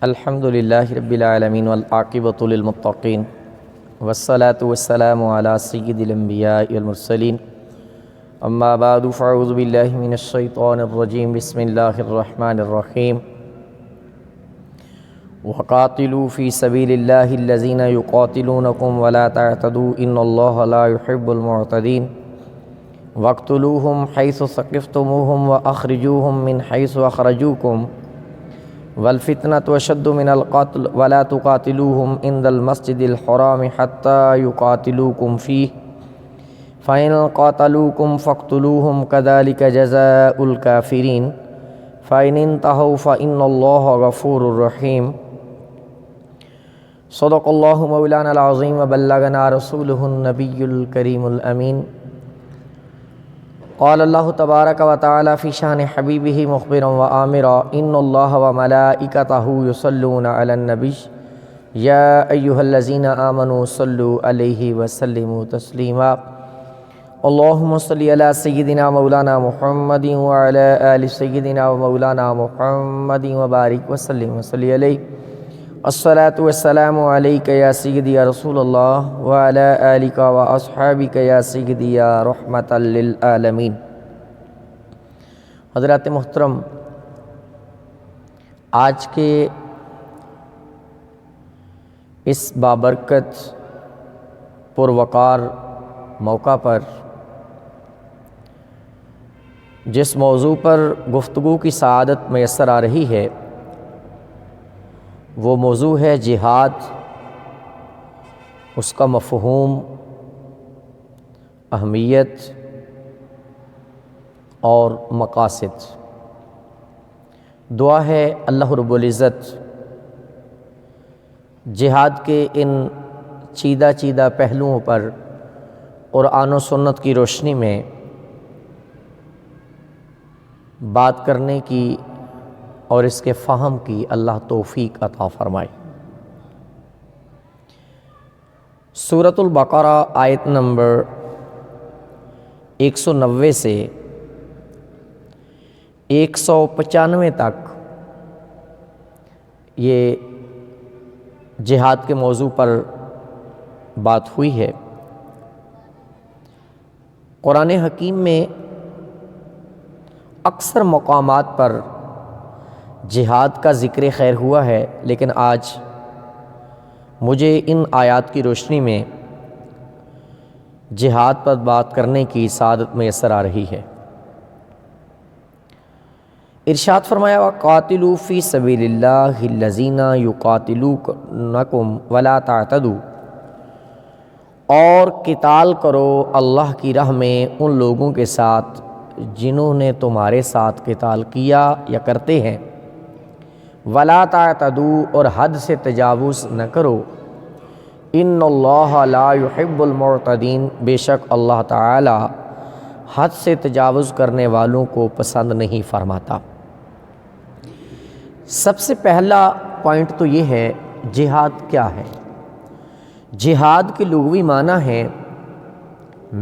الحمد للہ رب العالمین والعاقبۃ للمتقین والصلاة والسلام علی سید الانبیاء والمرسلین اما بعد فاعوذ باللہ من الشیطان الرجیم بسم اللہ الرحمن الرحیم وقاتلوا فی سبیل اللہ الذین یقاتلونکم ولا تعتدوا ان اللہ لا يحب المعتدین واقتلوہم حیث ثقفتموہم واخرجوہم من حیث اخرجوکم والفتنة أشد من القتل ولا تقاتلوهم عند المسجد الحرام حتى يقاتلوكم فيه فإن قاتلوكم فاقتلوهم كذلك جزاء الكافرين فإن انتهوا فإن الله غفور رحيم صدق الله مولانا العظيم وبلغنا رسوله النبي الكريم الأمين قال اللہ تبارک و تعالی فی شان حبیبہ مخبرا و آمرا ان اللہ و ملائکتہ یصلون علی النبی یا ایہا الذین آمنوا صلوا علیہ وسلموا تسلیما اللہم صلی علی سیدنا مولانا محمد وعلی آل سیدنا و مولانا محمد وبارک وسلم وصلی علیہ الصلاة والسلام علیک یا سیدی یا رسول اللہ وعلی آلک و اصحابک یا سیدی یا رحمت للعالمین۔ حضرات محترم، آج کے اس بابرکت پروقار موقع پر جس موضوع پر گفتگو کی سعادت میسر آ رہی ہے وہ موضوع ہے جہاد، اس کا مفہوم، اہمیت اور مقاصد۔ دعا ہے اللہ رب العزت جہاد کے ان چیدہ پہلوؤں پر قرآن و سنت کی روشنی میں بات کرنے کی اور اس کے فہم کی اللہ توفیق عطا فرمائے۔ سورۃ البقرہ آیت نمبر 190 سے 195 تک یہ جہاد کے موضوع پر بات ہوئی ہے۔ قرآن حکیم میں اکثر مقامات پر جہاد کا ذکر خیر ہوا ہے، لیکن آج مجھے ان آیات کی روشنی میں جہاد پر بات کرنے کی سعادت میسر آ رہی ہے۔ ارشاد فرمایا وَقَاتِلُوا فِي سَبِيلِ اللَّهِ الَّذِينَ يُقَاتِلُونَكُمْ وَلَا تَعْتَدُوا، اور قتال کرو اللہ کی راہ میں ان لوگوں کے ساتھ جنہوں نے تمہارے ساتھ قتال کیا یا کرتے ہیں، وَلَا تَعْتَدُوا، اور حد سے تجاوز نہ کرو، ان اللہ لا يحب المعتدین، بے شک اللہ تعالی حد سے تجاوز کرنے والوں کو پسند نہیں فرماتا۔ سب سے پہلا پوائنٹ تو یہ ہے جہاد کیا ہے۔ جہاد کی لغوی معنی ہے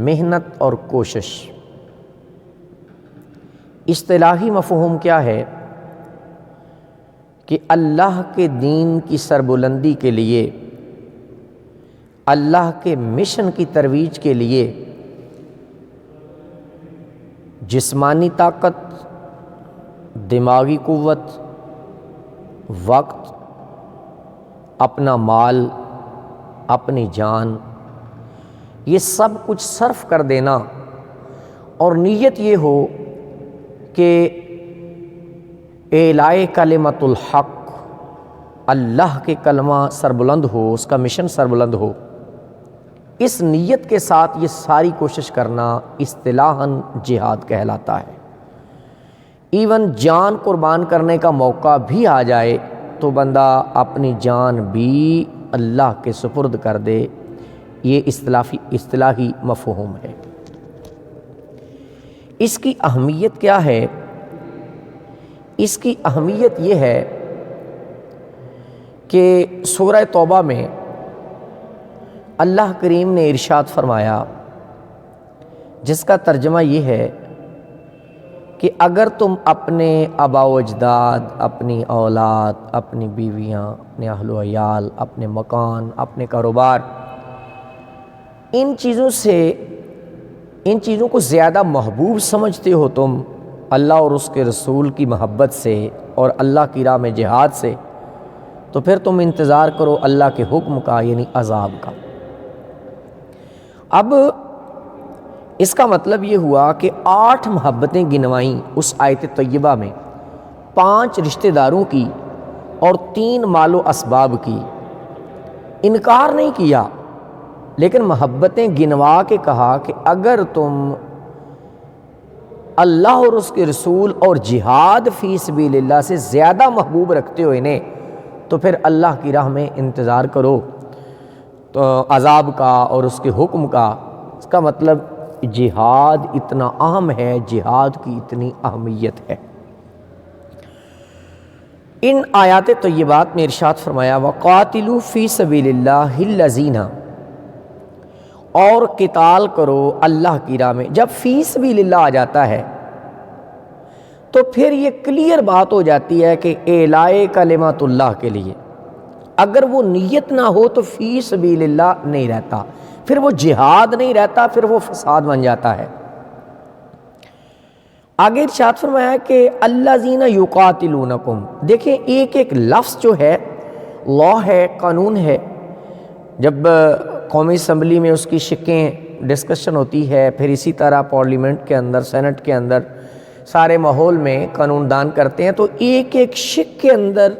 محنت اور کوشش۔ اصطلاحی مفہوم کیا ہے کہ اللہ کے دین کی سربلندی کے لیے، اللہ کے مشن کی ترویج کے لیے جسمانی طاقت، دماغی قوت، وقت، اپنا مال، اپنی جان، یہ سب کچھ صرف کر دینا، اور نیت یہ ہو کہ اعلاء کلمۃ الحق، اللہ کے کلمہ سربلند ہو، اس کا مشن سربلند ہو، اس نیت کے ساتھ یہ ساری کوشش کرنا اصطلاحاً جہاد کہلاتا ہے۔ ایون جان قربان کرنے کا موقع بھی آ جائے تو بندہ اپنی جان بھی اللہ کے سپرد کر دے، یہ اصطلاحی مفہوم ہے۔ اس کی اہمیت کیا ہے؟ اس کی اہمیت یہ ہے کہ سورہ توبہ میں اللہ کریم نے ارشاد فرمایا، جس کا ترجمہ یہ ہے کہ اگر تم اپنے آبا و اجداد، اپنی اولاد، اپنی بیویاں، اپنے اہل و عیال، اپنے مکان، اپنے کاروبار، ان چیزوں کو زیادہ محبوب سمجھتے ہو تم اللہ اور اس کے رسول کی محبت سے اور اللہ کی راہ میں جہاد سے، تو پھر تم انتظار کرو اللہ کے حکم کا، یعنی عذاب کا۔ اب اس کا مطلب یہ ہوا کہ 8 محبتیں گنوائیں اس آیت طیبہ میں، 5 رشتہ داروں کی اور 3 مال و اسباب کی۔ انکار نہیں کیا، لیکن محبتیں گنوا کے کہا کہ اگر تم اللہ اور اس کے رسول اور جہاد فی سبیل اللہ سے زیادہ محبوب رکھتے ہو انہیں، تو پھر اللہ کی راہ میں انتظار کرو تو عذاب کا اور اس کے حکم کا۔ اس کا مطلب جہاد اتنا اہم ہے، جہاد کی اتنی اہمیت ہے۔ ان آیات طیبات میں ارشاد فرمایا وَقَاتِلُوا فِي سَبِيلِ اللَّهِ الَّذِينَ، اور قتال کرو اللہ کی راہ میں۔ جب فی سبیل اللہ آ جاتا ہے تو پھر یہ کلیئر بات ہو جاتی ہے کہ اعلاء کلمات اللہ کے لیے، اگر وہ نیت نہ ہو تو فی سبیل اللہ نہیں رہتا، پھر وہ جہاد نہیں رہتا، پھر وہ فساد بن جاتا ہے۔ آگے ارشاد فرمایا کہ الذین یقاتلونکم، دیکھیں ایک ایک لفظ جو ہے لا ہے، قانون ہے۔ جب قومی اسمبلی میں اس کی شقیں ڈسکشن ہوتی ہے، پھر اسی طرح پارلیمنٹ کے اندر، سینٹ کے اندر، سارے ماحول میں قانون دان کرتے ہیں، تو ایک ایک شق کے اندر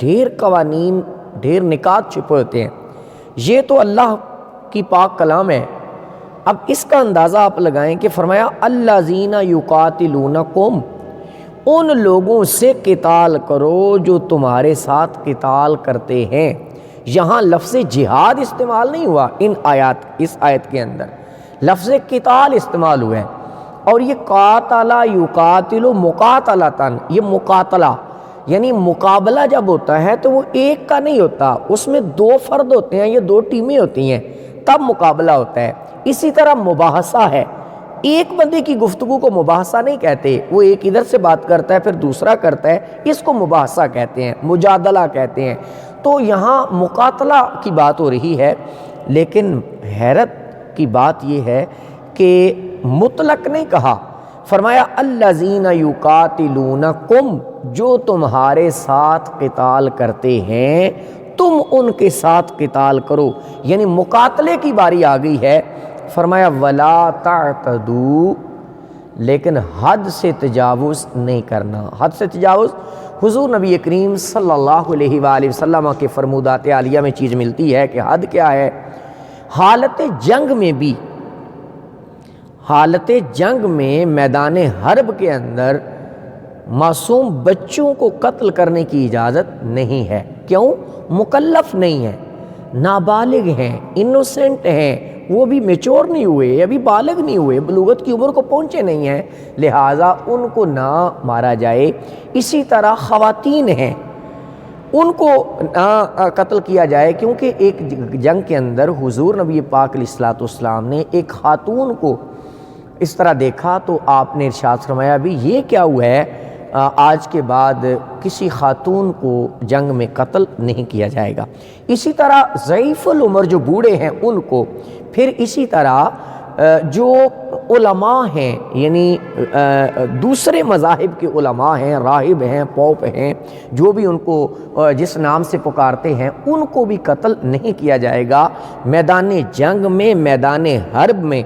ڈھیر قوانین، ڈھیر نکات چھپے ہوتے ہیں۔ یہ تو اللہ کی پاک کلام ہے۔ اب اس کا اندازہ آپ لگائیں کہ فرمایا الذین یقاتلونکم، ان لوگوں سے قتال کرو جو تمہارے ساتھ قتال کرتے ہیں۔ یہاں لفظ جہاد استعمال نہیں ہوا، اس آیت کے اندر لفظ قتال استعمال ہوا ہے۔ اور یہ قاتل یقاتل مقاتلتن، یہ مقاتلہ یعنی مقابلہ جب ہوتا ہے تو وہ ایک کا نہیں ہوتا، اس میں 2 فرد ہوتے ہیں، یہ 2 ٹیمیں ہوتی ہیں، تب مقابلہ ہوتا ہے۔ اسی طرح مباحثہ ہے، ایک بندے کی گفتگو کو مباحثہ نہیں کہتے، وہ ایک ادھر سے بات کرتا ہے پھر دوسرا کرتا ہے، اس کو مباحثہ کہتے ہیں، مجادلہ کہتے ہیں۔ تو یہاں مقاتلہ کی بات ہو رہی ہے، لیکن حیرت کی بات یہ ہے کہ مطلق نہیں کہا، فرمایا الذین یقاتلونکم، جو تمہارے ساتھ قتال کرتے ہیں تم ان کے ساتھ قتال کرو، یعنی مقاتلے کی باری آ گئی ہے۔ فرمایا ولا تعتدوا، لیکن حد سے تجاوز نہیں کرنا۔ حد سے تجاوز حضور نبی کریم صلی اللہ علیہ وآلہ وسلم کے فرمودات عالیہ میں چیز ملتی ہے کہ حد کیا ہے۔ حالت جنگ میں بھی، حالت جنگ میں میدان حرب کے اندر معصوم بچوں کو قتل کرنے کی اجازت نہیں ہے۔ کیوں؟ مکلف نہیں ہیں، نابالغ ہیں، انوسینٹ ہیں، وہ بھی میچور نہیں ہوئے، ابھی بالغ نہیں ہوئے، بلوغت کی عمر کو پہنچے نہیں ہیں، لہٰذا ان کو نہ مارا جائے۔ اسی طرح خواتین ہیں، ان کو نہ قتل کیا جائے، کیونکہ ایک جنگ کے اندر حضور نبی پاک علیہ الصلوۃ والسلام نے ایک خاتون کو اس طرح دیکھا تو آپ نے ارشاد فرمایا ابھی یہ کیا ہوا ہے، آج کے بعد کسی خاتون کو جنگ میں قتل نہیں کیا جائے گا۔ اسی طرح ضعیف العمر جو بوڑھے ہیں ان کو، پھر اسی طرح جو علماء ہیں، یعنی دوسرے مذاہب کے علماء ہیں، راہب ہیں، پوپ ہیں، جو بھی ان کو جس نام سے پکارتے ہیں، ان کو بھی قتل نہیں کیا جائے گا میدان جنگ میں، میدان حرب میں۔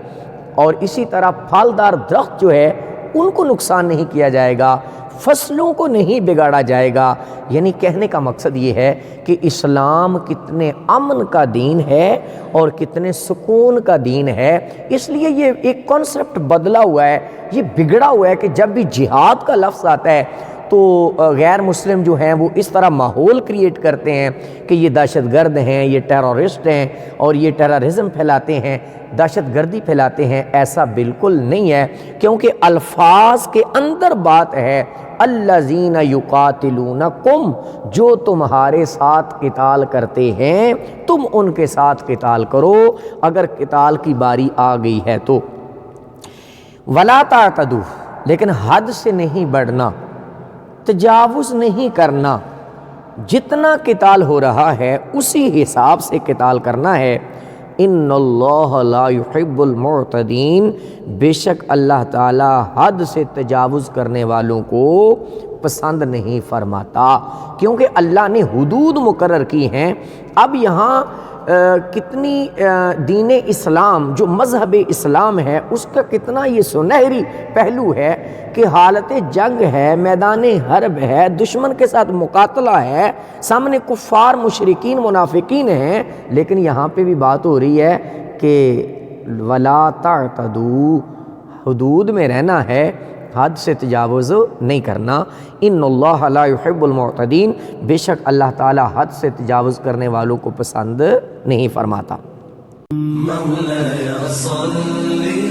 اور اسی طرح پھلدار درخت جو ہے ان کو نقصان نہیں کیا جائے گا، فصلوں کو نہیں بگاڑا جائے گا۔ یعنی کہنے کا مقصد یہ ہے کہ اسلام کتنے امن کا دین ہے اور کتنے سکون کا دین ہے۔ اس لیے یہ ایک کانسیپٹ بدلا ہوا ہے، یہ بگڑا ہوا ہے کہ جب بھی جہاد کا لفظ آتا ہے تو غیر مسلم جو ہیں وہ اس طرح ماحول کریٹ کرتے ہیں کہ یہ دہشت گرد ہیں، یہ ٹیرورسٹ ہیں اور یہ ٹیررزم پھیلاتے ہیں، دہشت گردی پھیلاتے ہیں۔ ایسا بالکل نہیں ہے، کیونکہ الفاظ کے اندر بات ہے الذین یقاتلونکم، جو تمہارے ساتھ قتال کرتے ہیں تم ان کے ساتھ قتال کرو اگر قتال کی باری آ گئی ہے تو۔ ولا تعتدوا، لیکن حد سے نہیں بڑھنا، تجاوز نہیں کرنا، جتنا قتال ہو رہا ہے اسی حساب سے قتال کرنا ہے۔ ان اللہ لا يحب المعتدین، بے شک اللہ تعالی حد سے تجاوز کرنے والوں کو پسند نہیں فرماتا، کیونکہ اللہ نے حدود مقرر کی ہیں۔ اب یہاں کتنی دین اسلام جو مذہب اسلام ہے اس کا کتنا یہ سنہری پہلو ہے کہ حالت جنگ ہے، میدان حرب ہے، دشمن کے ساتھ مقاتلہ ہے، سامنے کفار مشرکین منافقین ہیں، لیکن یہاں پہ بھی بات ہو رہی ہے کہ ولا تعتدوا، حدود میں رہنا ہے، حد سے تجاوز نہیں کرنا۔ ان اللہ لا يحب المعتدین، بے شک اللہ تعالی حد سے تجاوز کرنے والوں کو پسند نہیں فرماتا۔ مولاي صل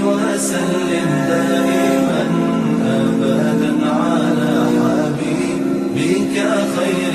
وسلم دائما أبدا على حبيبك خير